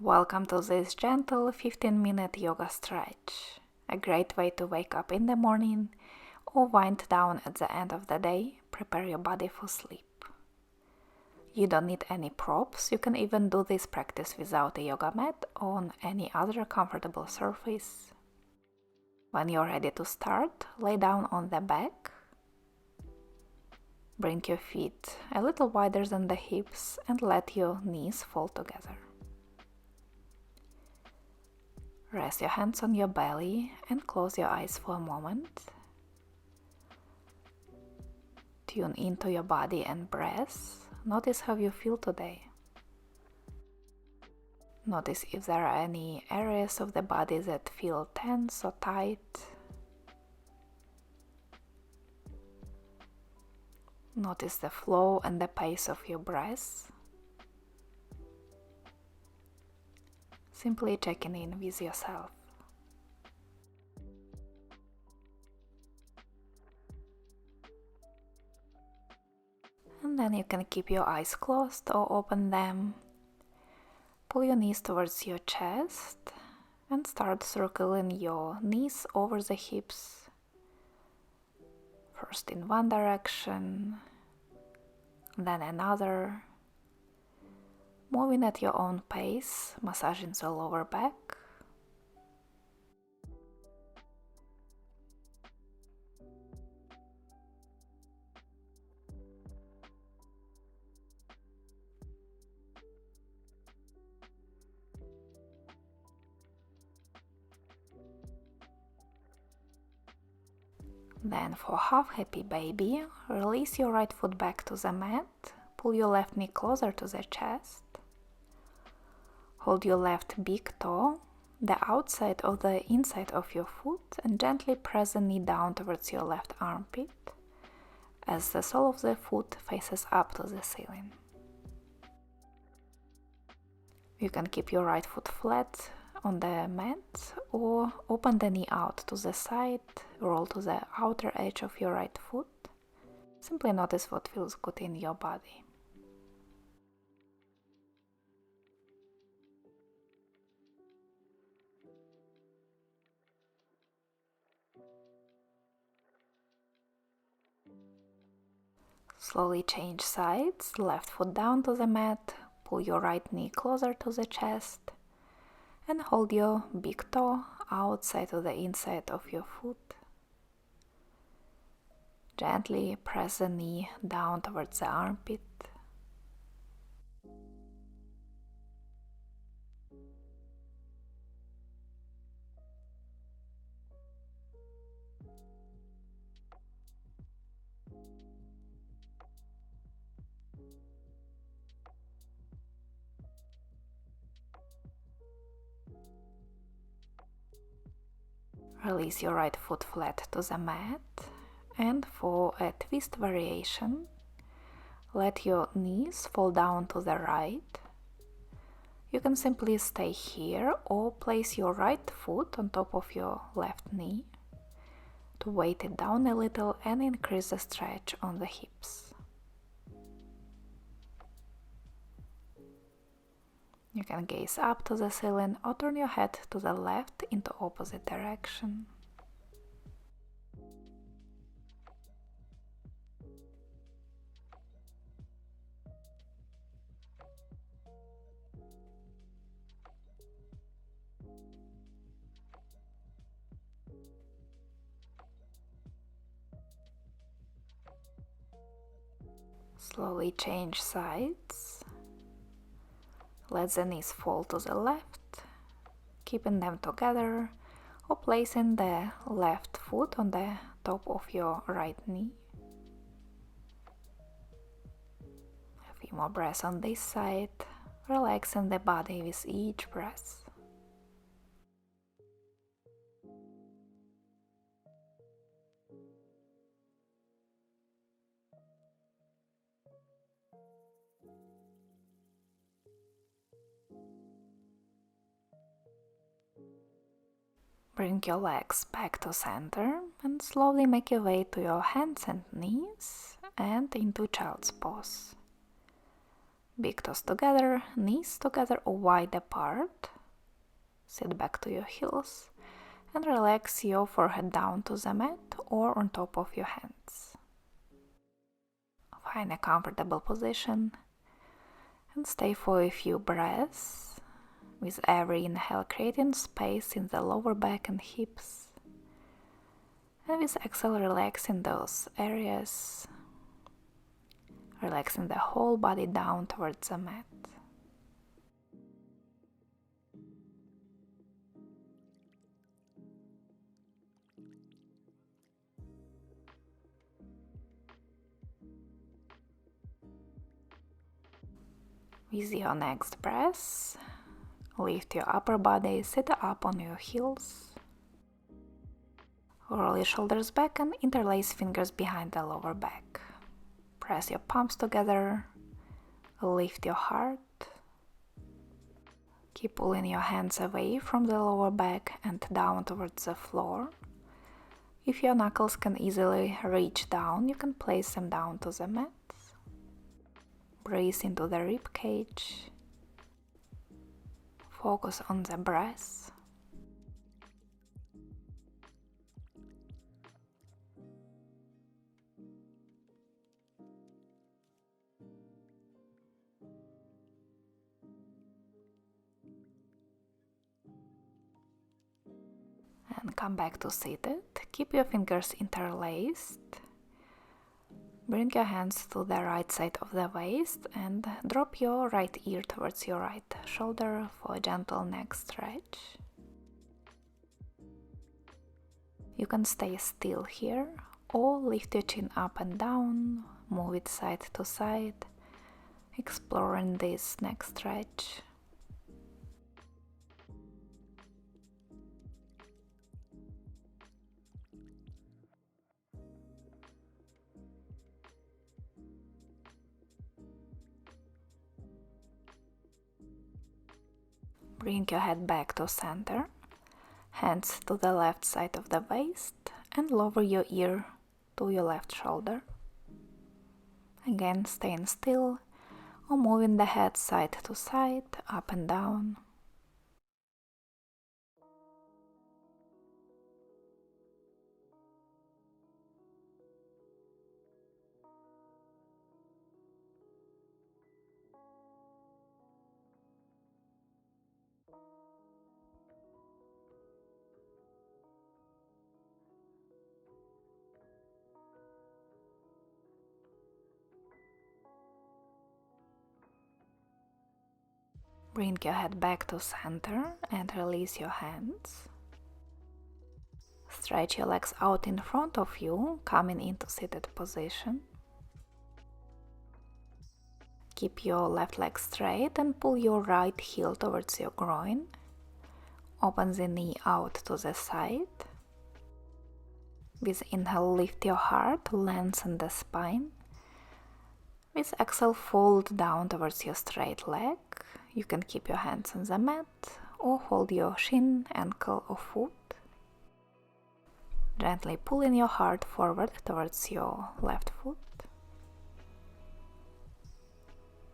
Welcome to this gentle 15-minute yoga stretch, a great way to wake up in the morning or wind down at the end of the day, prepare your body for sleep. You don't need any props, you can even do this practice without a yoga mat or on any other comfortable surface. When you're ready to start, lay down on the back. Bring your feet a little wider than the hips and let your knees fall together. Rest your hands on your belly and close your eyes for a moment. Tune into your body and breath. Notice how you feel today. Notice if there are any areas of the body that feel tense or tight. Notice the flow and the pace of your breath. Simply checking in with yourself. And then you can keep your eyes closed or open them. Pull your knees towards your chest and start circling your knees over the hips. First in one direction, then another. Moving at your own pace, massaging the lower back. Then for half happy baby, release your right foot back to the mat, pull your left knee closer to the chest. Hold your left big toe, the outside of the inside of your foot, and gently press the knee down towards your left armpit as the sole of the foot faces up to the ceiling. You can keep your right foot flat on the mat or open the knee out to the side, roll to the outer edge of your right foot. Simply notice what feels good in your body. Slowly change sides, left foot down to the mat, pull your right knee closer to the chest, and hold your big toe outside of the inside of your foot. Gently press the knee down towards the armpit. Release your right foot flat to the mat, and for a twist variation, let your knees fall down to the right. You can simply stay here or place your right foot on top of your left knee to weight it down a little and increase the stretch on the hips. You can gaze up to the ceiling or turn your head to the left into opposite direction. Slowly change sides. Let the knees fall to the left, keeping them together, or placing the left foot on the top of your right knee. A few more breaths on this side, relaxing the body with each breath. Bring your legs back to center and slowly make your way to your hands and knees and into child's pose. Big toes together, knees together or wide apart. Sit back to your heels and relax your forehead down to the mat or on top of your hands. Find a comfortable position and stay for a few breaths, with every inhale creating space in the lower back and hips, and with exhale relaxing those areas, relaxing the whole body down towards the mat. With your next breath, lift your upper body, sit up on your heels. Roll your shoulders back and interlace fingers behind the lower back. Press your palms together, lift your heart. Keep pulling your hands away from the lower back and down towards the floor. If your knuckles can easily reach down, you can place them down to the mat. Breathe into the rib cage. Focus on the breath. And come back to seated. Keep your fingers interlaced. Bring your hands to the right side of the waist and drop your right ear towards your right shoulder for a gentle neck stretch. You can stay still here or lift your chin up and down, move it side to side, exploring this neck stretch. Bring your head back to center, hands to the left side of the waist, and lower your ear to your left shoulder. Again, staying still or moving the head side to side, up and down. Bring your head back to center and release your hands. Stretch your legs out in front of you, coming into seated position. Keep your left leg straight and pull your right heel towards your groin. Open the knee out to the side. With inhale, lift your heart, lengthen the spine. With exhale, fold down towards your straight leg. You can keep your hands on the mat or hold your shin, ankle or foot. Gently pulling your heart forward towards your left foot.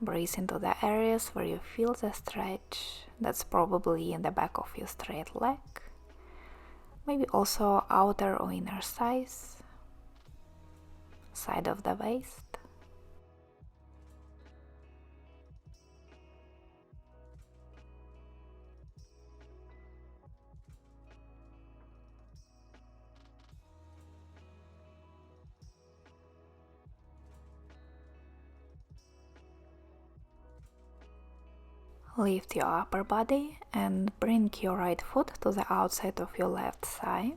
Breathe into the areas where you feel the stretch. That's probably in the back of your straight leg. Maybe also outer or inner thighs, side of the waist. Lift your upper body and bring your right foot to the outside of your left thigh.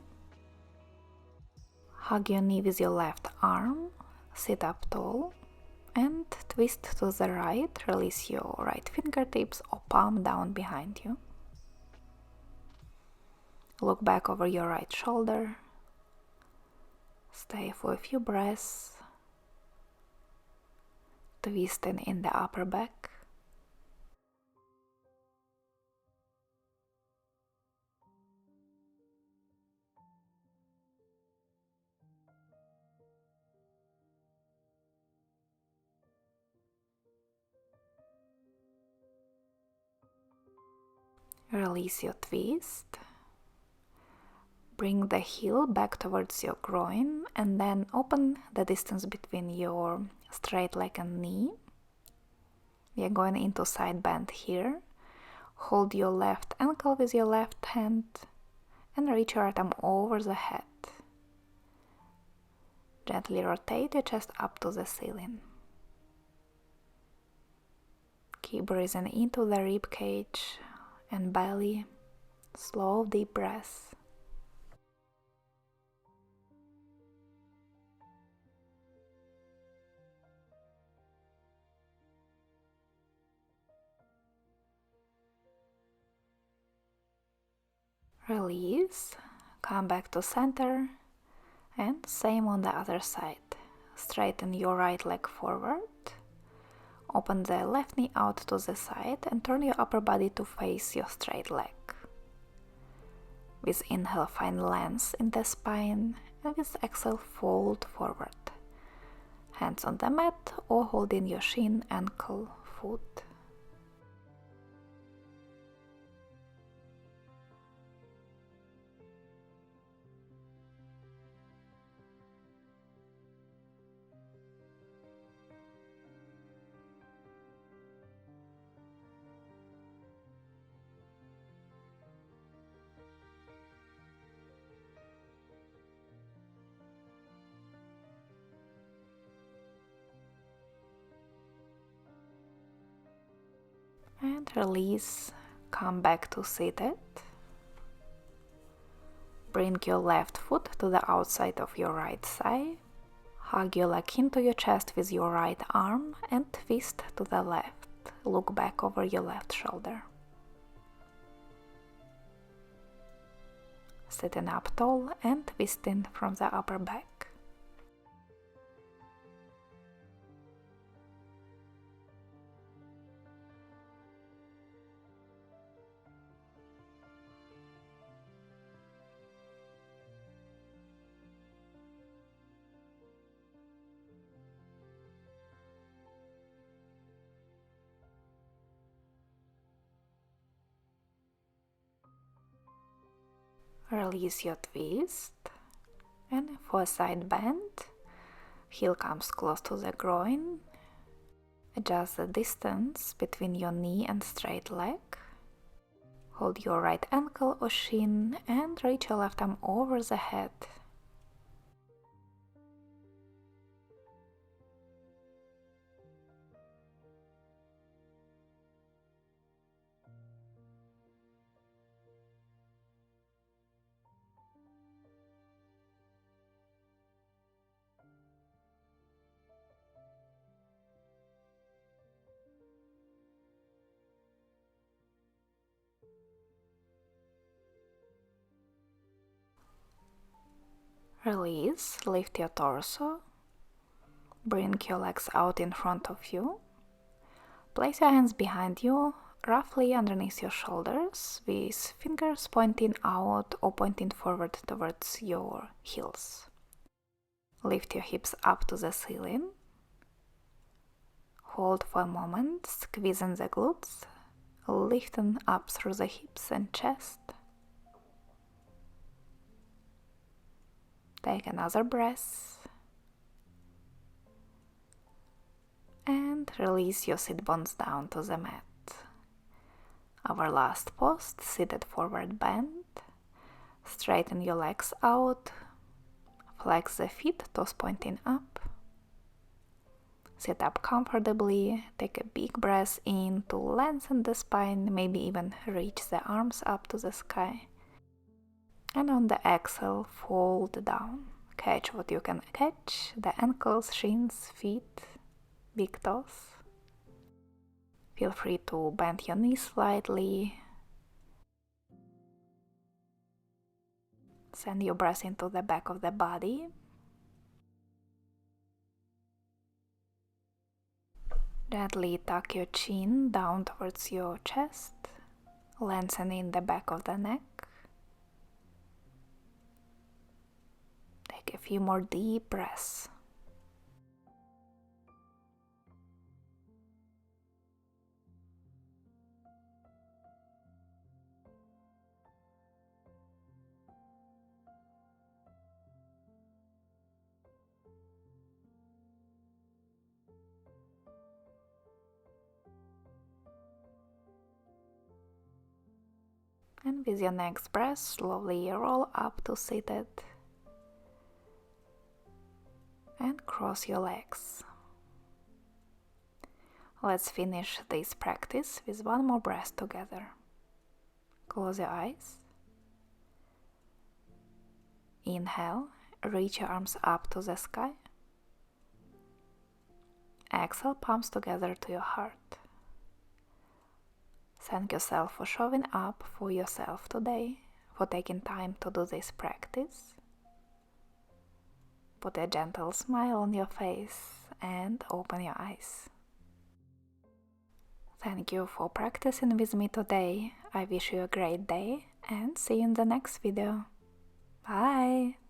Hug your knee with your left arm, sit up tall, and twist to the right. Release your right fingertips or palm down behind you. Look back over your right shoulder. Stay for a few breaths, twisting in the upper back. Release your twist. Bring the heel back towards your groin and then open the distance between your straight leg and knee. We are going into side bend here. Hold your left ankle with your left hand and reach your right arm over the head. Gently rotate your chest up to the ceiling. Keep breathing into the rib cage and belly. Slow, deep breaths. Release, come back to center, and same on the other side. Straighten your right leg forward, open the left knee out to the side and turn your upper body to face your straight leg. With inhale, find length in the spine, and with exhale, fold forward. Hands on the mat or holding your shin, ankle, foot. And release, come back to seated. Bring your left foot to the outside of your right thigh. Hug your leg into your chest with your right arm and twist to the left. Look back over your left shoulder. Sitting up tall and twisting from the upper back. Release your twist, and for a side bend, heel comes close to the groin. Adjust the distance between your knee and straight leg. Hold your right ankle or shin and reach your left arm over the head. Release, lift your torso, bring your legs out in front of you, place your hands behind you, roughly underneath your shoulders, with fingers pointing out or pointing forward towards your heels. Lift your hips up to the ceiling, hold for a moment, squeezing the glutes, lifting up through the hips and chest. Take another breath and release your sit bones down to the mat. Our last pose, seated forward bend. Straighten your legs out, flex the feet, toes pointing up. Sit up comfortably, take a big breath in to lengthen the spine, maybe even reach the arms up to the sky. And on the exhale, fold down. Catch what you can catch, the ankles, shins, feet, big toes. Feel free to bend your knees slightly. Send your breath into the back of the body. Gently tuck your chin down towards your chest, lengthening the back of the neck. Take a few more deep breaths. And with your next breath, slowly roll up to seated and cross your legs. Let's finish this practice with one more breath together. Close your eyes. Inhale, reach your arms up to the sky. Exhale, palms together to your heart. Thank yourself for showing up for yourself today, for taking time to do this practice. Put a gentle smile on your face and open your eyes. Thank you for practicing with me today. I wish you a great day and see you in the next video. Bye!